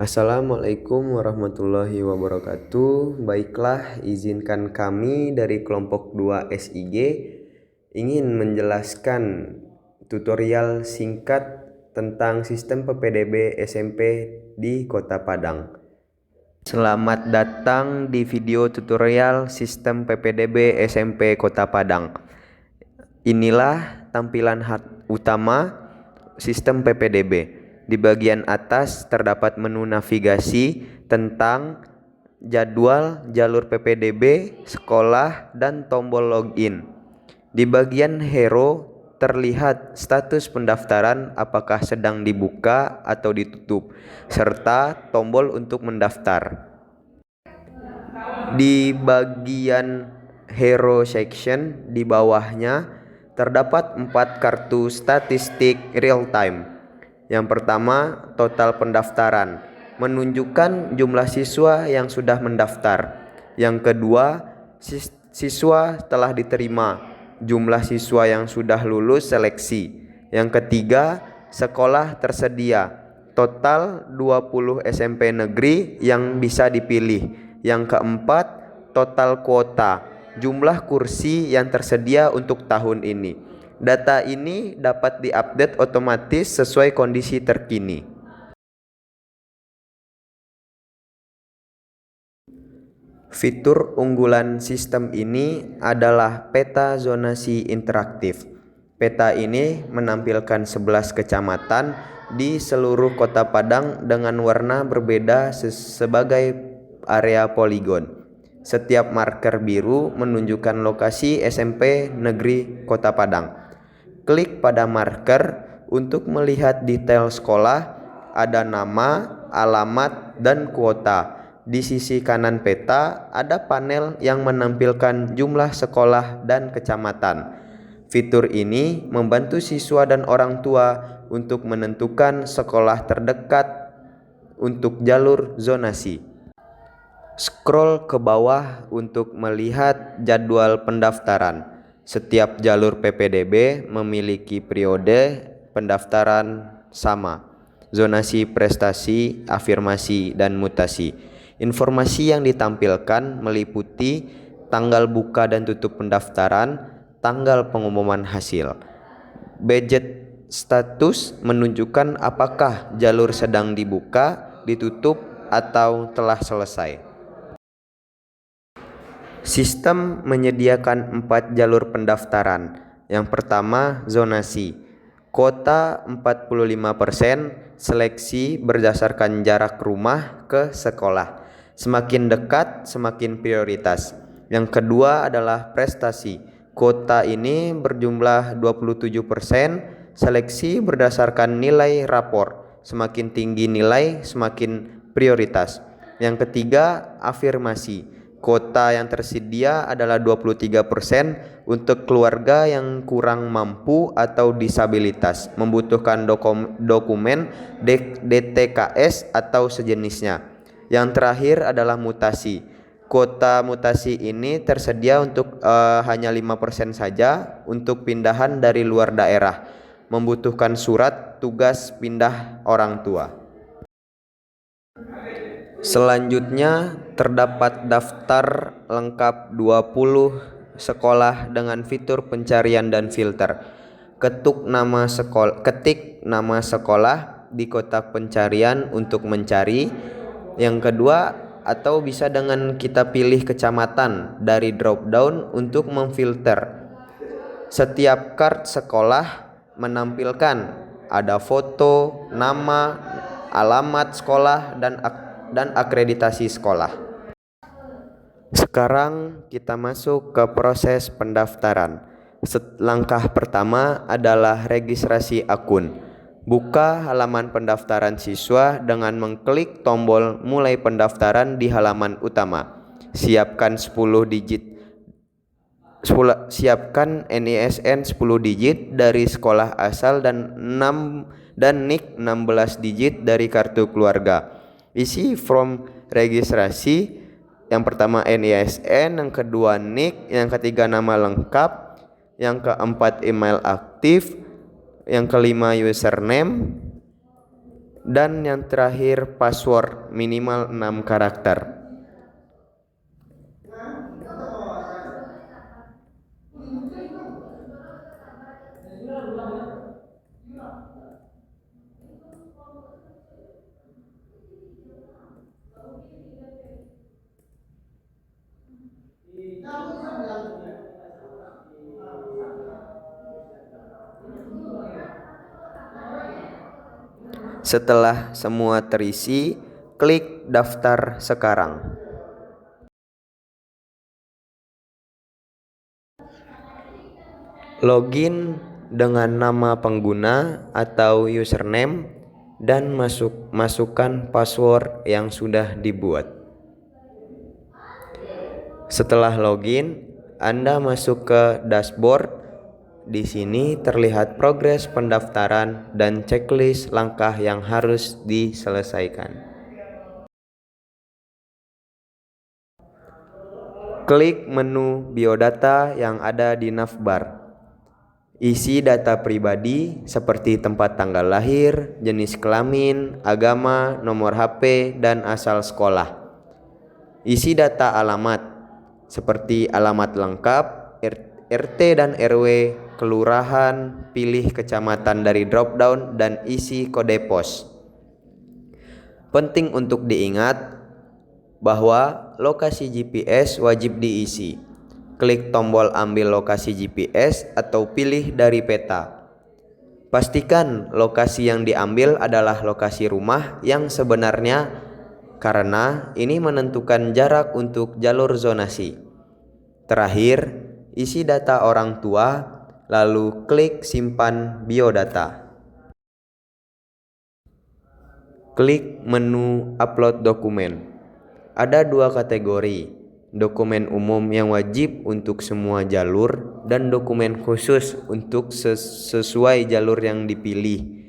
Assalamualaikum warahmatullahi wabarakatuh. Baiklah, izinkan kami dari kelompok 2 SIG ingin menjelaskan tutorial singkat tentang sistem PPDB SMP di Kota Padang. Selamat datang di video tutorial sistem PPDB SMP Kota Padang. Inilah tampilan utama sistem PPDB. Di bagian atas terdapat menu navigasi tentang jadwal, jalur PPDB, sekolah, dan tombol login. Di bagian hero terlihat status pendaftaran apakah sedang dibuka atau ditutup, serta tombol untuk mendaftar. Di bagian hero section di bawahnya terdapat 4 kartu statistik real time. Yang pertama, total pendaftaran, menunjukkan jumlah siswa yang sudah mendaftar. Yang kedua, siswa telah diterima, jumlah siswa yang sudah lulus seleksi. Yang ketiga, sekolah tersedia, total 20 SMP negeri yang bisa dipilih. Yang keempat, total kuota, jumlah kursi yang tersedia untuk tahun ini. Data ini dapat diupdate otomatis sesuai kondisi terkini. Fitur unggulan sistem ini adalah peta zonasi interaktif. Peta ini menampilkan 11 kecamatan di seluruh Kota Padang dengan warna berbeda sebagai area poligon. Setiap marker biru menunjukkan lokasi SMP Negeri Kota Padang. Klik pada marker untuk melihat detail sekolah, ada nama, alamat, dan kuota. Di sisi kanan peta ada panel yang menampilkan jumlah sekolah dan kecamatan. Fitur ini membantu siswa dan orang tua untuk menentukan sekolah terdekat untuk jalur zonasi. Scroll ke bawah untuk melihat jadwal pendaftaran. Setiap jalur PPDB memiliki periode pendaftaran sama, zonasi, prestasi, afirmasi, dan mutasi. Informasi yang ditampilkan meliputi tanggal buka dan tutup pendaftaran, tanggal pengumuman hasil. Budget status menunjukkan apakah jalur sedang dibuka, ditutup, atau telah selesai. Sistem menyediakan 4 jalur pendaftaran. Yang pertama, zonasi. Kuota 45%, seleksi berdasarkan jarak rumah ke sekolah. Semakin dekat, semakin prioritas. Yang kedua adalah prestasi. Kuota ini berjumlah 27%, seleksi berdasarkan nilai rapor. Semakin tinggi nilai, semakin prioritas. Yang ketiga, afirmasi. Kuota yang tersedia adalah 23% untuk keluarga yang kurang mampu atau disabilitas, membutuhkan dokumen DTKS atau sejenisnya. Yang terakhir adalah mutasi. Kuota mutasi ini tersedia untuk hanya 5% saja untuk pindahan dari luar daerah, membutuhkan surat tugas pindah orang tua. Selanjutnya terdapat daftar lengkap 20 sekolah dengan fitur pencarian dan filter. Ketik nama sekolah di kotak pencarian untuk mencari. Yang kedua, atau bisa dengan kita pilih kecamatan dari drop down untuk memfilter. Setiap kart sekolah menampilkan ada foto, nama, alamat sekolah, dan akreditasi sekolah. Sekarang kita masuk ke proses pendaftaran. Langkah pertama adalah registrasi akun. Buka halaman pendaftaran siswa dengan mengklik tombol mulai pendaftaran di halaman utama. Siapkan NISN 10 digit dari sekolah asal dan NIK 16 digit dari kartu keluarga. Isi form registrasi. Yang pertama NISN, yang kedua NIK, yang ketiga nama lengkap, yang keempat email aktif, yang kelima username, Dan yang terakhir, password minimal 6 karakter. Setelah semua terisi, klik daftar sekarang. Login dengan nama pengguna atau username dan masukkan password yang sudah dibuat. Setelah login, Anda masuk ke dashboard. Di sini terlihat progres pendaftaran dan checklist langkah yang harus diselesaikan. Klik menu biodata yang ada di navbar. Isi data pribadi seperti tempat tanggal lahir, jenis kelamin, agama, nomor HP, dan asal sekolah. Isi data alamat seperti alamat lengkap, RT dan RW, kelurahan, pilih kecamatan dari drop-down, dan isi kode pos. Penting untuk diingat bahwa lokasi GPS wajib diisi. Klik tombol ambil lokasi GPS atau pilih dari peta. Pastikan lokasi yang diambil adalah lokasi rumah yang sebenarnya, karena ini menentukan jarak untuk jalur zonasi. Terakhir, isi data orang tua, lalu klik simpan biodata. Klik menu upload dokumen. Ada dua kategori, dokumen umum yang wajib untuk semua jalur dan dokumen khusus untuk sesuai jalur yang dipilih.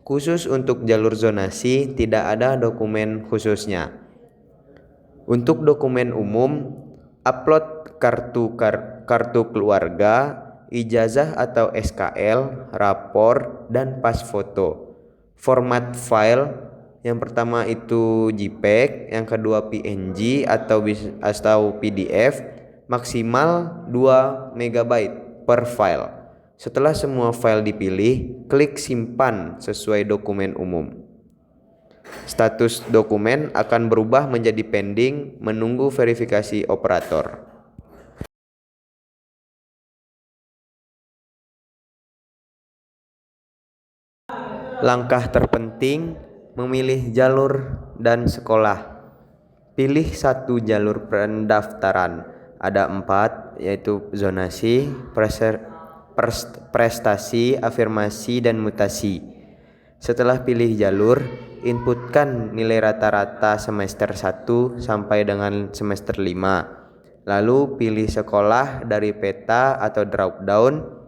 Khusus untuk jalur zonasi tidak ada dokumen khususnya. Untuk dokumen umum, upload kartu keluarga, ijazah atau SKL, rapor, dan pas foto. Format file yang pertama itu JPEG, yang kedua PNG atau PDF, maksimal 2 MB per file. Setelah semua file dipilih, klik simpan sesuai dokumen umum. Status dokumen akan berubah menjadi pending, menunggu verifikasi operator. Langkah terpenting, memilih jalur dan sekolah. Pilih satu jalur pendaftaran. Ada 4, yaitu zonasi, prestasi, afirmasi, dan mutasi. Setelah pilih jalur, inputkan nilai rata-rata semester 1 sampai dengan semester 5. Lalu pilih sekolah dari peta atau drop down.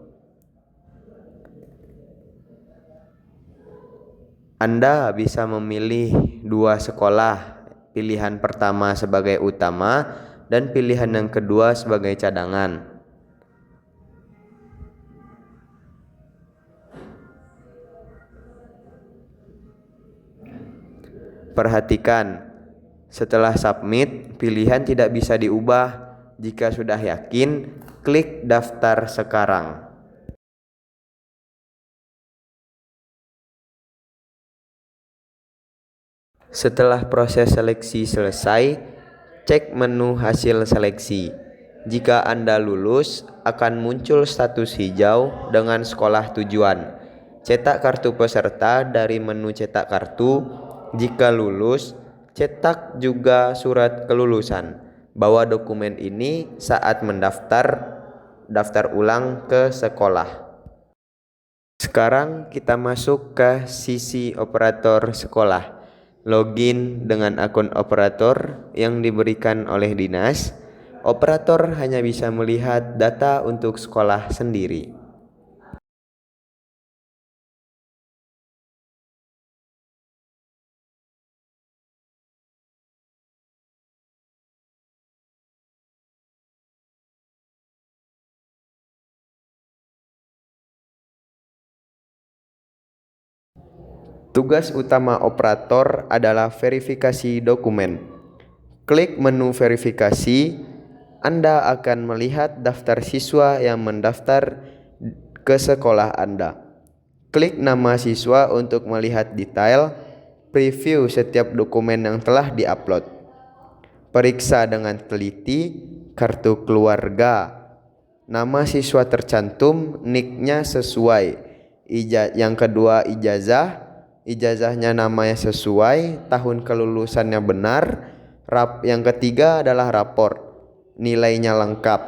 Anda bisa memilih 2 sekolah, pilihan pertama sebagai utama dan pilihan yang kedua sebagai cadangan. Perhatikan, setelah submit, pilihan tidak bisa diubah. Jika sudah yakin, klik daftar sekarang. Setelah proses seleksi selesai, cek menu hasil seleksi. Jika Anda lulus, akan muncul status hijau dengan sekolah tujuan. Cetak kartu peserta dari menu cetak kartu. Jika lulus, cetak juga surat kelulusan. Bawa dokumen ini saat daftar ulang ke sekolah. Sekarang kita masuk ke sisi operator sekolah. Login dengan akun operator yang diberikan oleh dinas. Operator hanya bisa melihat data untuk sekolah sendiri. Tugas utama operator adalah verifikasi dokumen. Klik menu verifikasi, Anda akan melihat daftar siswa yang mendaftar ke sekolah Anda. Klik nama siswa untuk melihat detail, preview setiap dokumen yang telah diupload. Periksa dengan teliti kartu keluarga. Nama siswa tercantum, nicknya sesuai. Yang kedua ijazahnya namanya sesuai, tahun kelulusannya benar. Yang ketiga adalah raport, nilainya lengkap.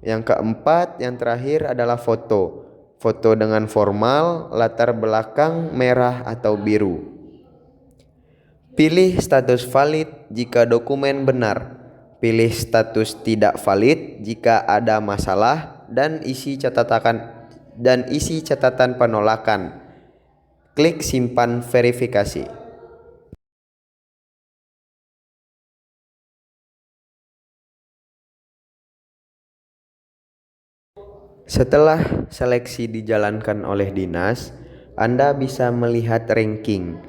Yang keempat, yang terakhir adalah foto dengan formal, latar belakang merah atau biru. Pilih status valid jika dokumen benar. Pilih status tidak valid jika ada masalah dan isi catatan penolakan. Klik simpan verifikasi. Setelah seleksi dijalankan oleh dinas, Anda bisa melihat ranking.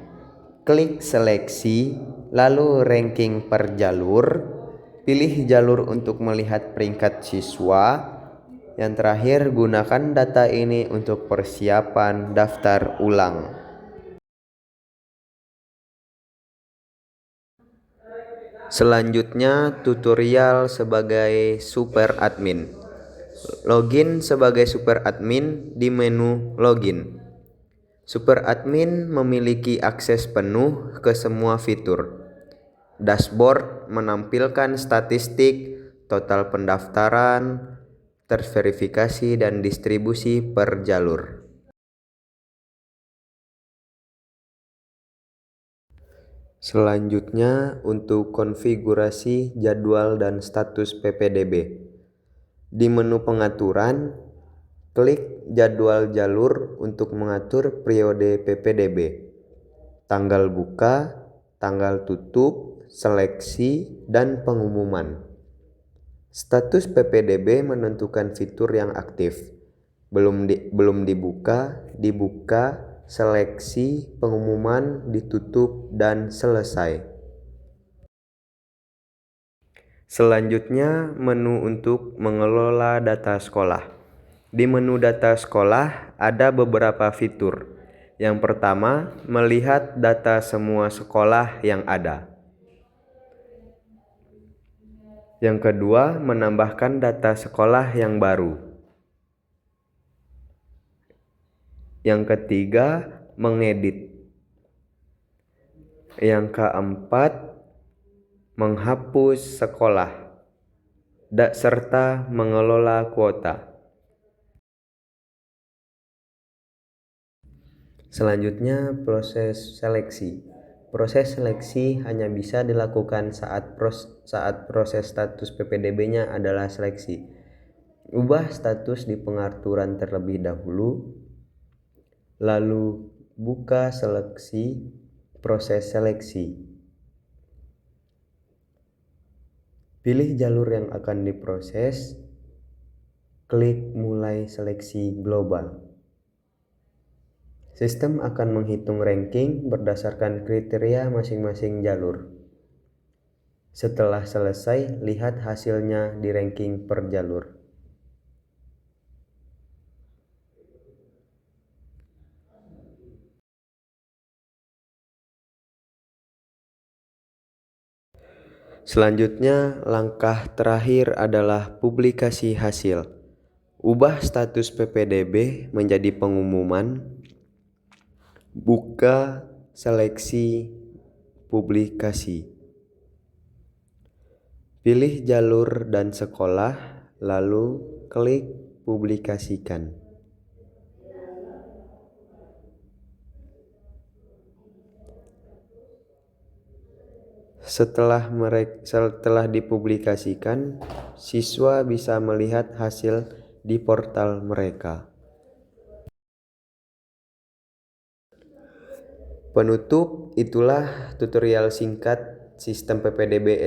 Klik seleksi, lalu ranking per jalur. Pilih jalur untuk melihat peringkat siswa. Yang terakhir, gunakan data ini untuk persiapan daftar ulang. Selanjutnya, tutorial sebagai super admin. Login sebagai super admin di menu login. Super admin memiliki akses penuh ke semua fitur. Dashboard menampilkan statistik, total pendaftaran, terverifikasi, dan distribusi per jalur. Selanjutnya, untuk konfigurasi jadwal dan status PPDB. Di menu pengaturan, klik jadwal jalur untuk mengatur periode PPDB, tanggal buka, tanggal tutup, seleksi, dan pengumuman. Status PPDB menentukan fitur yang aktif, belum dibuka, seleksi, pengumuman, ditutup, dan selesai. Selanjutnya, menu untuk mengelola data sekolah. Di menu data sekolah ada beberapa fitur. Yang pertama, melihat data semua sekolah yang ada. Yang kedua, menambahkan data sekolah yang baru. Yang ketiga, mengedit. Yang keempat, menghapus sekolah serta mengelola kuota. Selanjutnya, proses seleksi. Proses seleksi hanya bisa dilakukan saat proses status PPDB-nya adalah seleksi. Ubah status di pengaturan terlebih dahulu, lalu buka seleksi, proses seleksi. Pilih jalur yang akan diproses, klik mulai seleksi global. Sistem akan menghitung ranking berdasarkan kriteria masing-masing jalur. Setelah selesai, lihat hasilnya di ranking per jalur. Selanjutnya, langkah terakhir adalah publikasi hasil. Ubah status PPDB menjadi pengumuman. Buka seleksi publikasi. Pilih jalur dan sekolah, lalu klik publikasikan. Setelah dipublikasikan, siswa bisa melihat hasil di portal mereka. Penutup, itulah tutorial singkat sistem PPDB